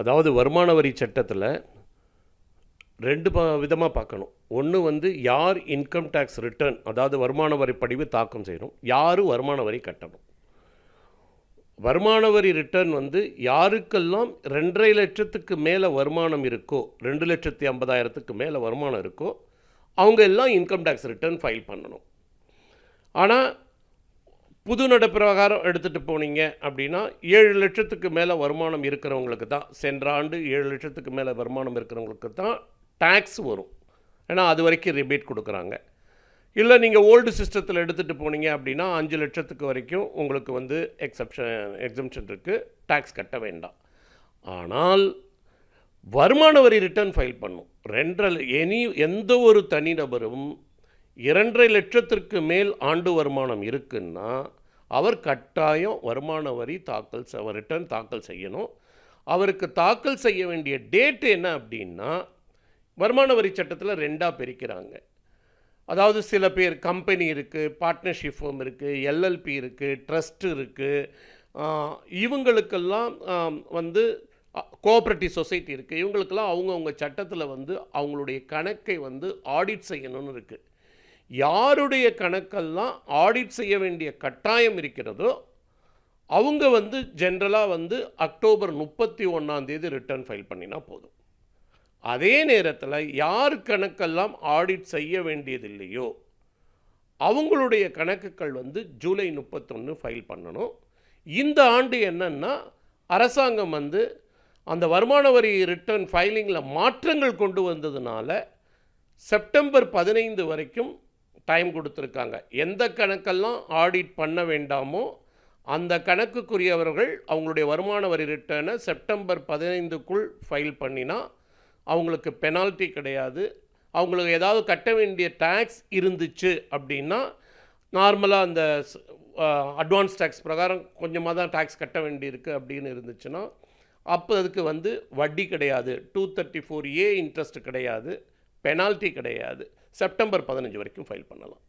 அதாவது வருமான வரி சட்டத்தில் 2 விதமாக பார்க்கணும். ஒன்று வந்து யார் இன்கம் டேக்ஸ் ரிட்டர்ன், அதாவது வருமான வரி படிவு தாக்கம் செய்யணும், யார் வருமான வரி கட்டணும். வருமான வரி ரிட்டர்ன் வந்து யாருக்கெல்லாம் 2.5 லட்சத்துக்கு மேலே வருமானம் இருக்கோ, 2,50,000க்கு மேலே வருமானம் இருக்கோ, அவங்க எல்லாம் இன்கம் டேக்ஸ் ரிட்டர்ன் ஃபைல் பண்ணணும். ஆனால் புது நடைப்பிரகாரம் எடுத்துகிட்டு போனீங்க அப்படின்னா 7 லட்சத்துக்கு மேலே வருமானம் இருக்கிறவங்களுக்கு தான், சென்ற ஆண்டு 7 லட்சத்துக்கு மேலே வருமானம் இருக்கிறவங்களுக்கு தான் டேக்ஸ் வரும். ஏன்னா அது வரைக்கும் ரிபேட் கொடுக்குறாங்க. இல்லை நீங்கள் ஓல்டு சிஸ்டத்தில் எடுத்துகிட்டு போனீங்க அப்படின்னா 5 லட்சத்துக்கு வரைக்கும் உங்களுக்கு வந்து எக்ஸம்ஷன் இருக்குது, டேக்ஸ் கட்ட வேண்டாம். ஆனால் வருமான வரி ரிட்டர்ன் ஃபைல் பண்ணும். எந்த ஒரு தனிநபரும் 2.5 லட்சத்திற்கு மேல் ஆண்டு வருமானம் இருக்குன்னா அவர் கட்டாயம் வருமான வரி ரிட்டர்ன் தாக்கல் செய்யணும். அவருக்கு தாக்கல் செய்ய வேண்டிய டேட்டு என்ன அப்படின்னா, வருமான வரி சட்டத்தில் 2ஆக பிரிக்கிறாங்க. அதாவது சில பேர் கம்பெனி இருக்குது, பார்ட்னர்ஷிப் ஃபர்ம் இருக்குது, எல்எல்பி இருக்குது, ட்ரஸ்ட் இருக்குது, இவங்களுக்கெல்லாம் வந்து கோஆப்ரேட்டிவ் சொசைட்டி இருக்குது. இவங்களுக்கெல்லாம் அவங்கவுங்க சட்டத்தில் வந்து அவங்களுடைய கணக்கை வந்து ஆடிட் செய்யணும்னு இருக்குது. யாருடைய கணக்கெல்லாம் ஆடிட் செய்ய வேண்டிய கட்டாயம் இருக்கிறதோ அவங்க வந்து ஜென்ரலாக வந்து அக்டோபர் 31 ரிட்டர்ன் ஃபைல் பண்ணினா போதும். அதே நேரத்தில் யார் கணக்கெல்லாம் ஆடிட் செய்ய வேண்டியதில்லையோ அவங்களுடைய கணக்குகள் வந்து ஜூலை 31 ஃபைல் பண்ணணும். இந்த ஆண்டு என்னன்னா அரசாங்கம் வந்து அந்த வருமான வரி ரிட்டர்ன் ஃபைலிங்கில் மாற்றங்கள் கொண்டு வந்ததுனால செப்டம்பர் 15 வரைக்கும் டைம் கொடுத்துருக்காங்க. எந்த கணக்கெல்லாம் ஆடிட் பண்ண வேண்டாமோ அந்த கணக்குக்குரியவர்கள் அவங்களுடைய வருமான வரி ரிட்டர்னை செப்டம்பர் 15க்குள் ஃபைல் பண்ணினா அவங்களுக்கு பெனால்ட்டி கிடையாது. அவங்களுக்கு ஏதாவது கட்ட வேண்டிய டேக்ஸ் இருந்துச்சு அப்படின்னா நார்மலாக அந்த அட்வான்ஸ் டேக்ஸ் பிரகாரம் கொஞ்சமாக தான் டேக்ஸ் கட்ட வேண்டியிருக்கு அப்படின்னு இருந்துச்சுன்னா அப்போ அதுக்கு வந்து வட்டி கிடையாது, 234A இன்ட்ரெஸ்ட் கிடையாது, பெனால்ட்டி கிடையாது. செப்டம்பர் 15 வரைக்கும் ஃபைல் பண்ணலாம்.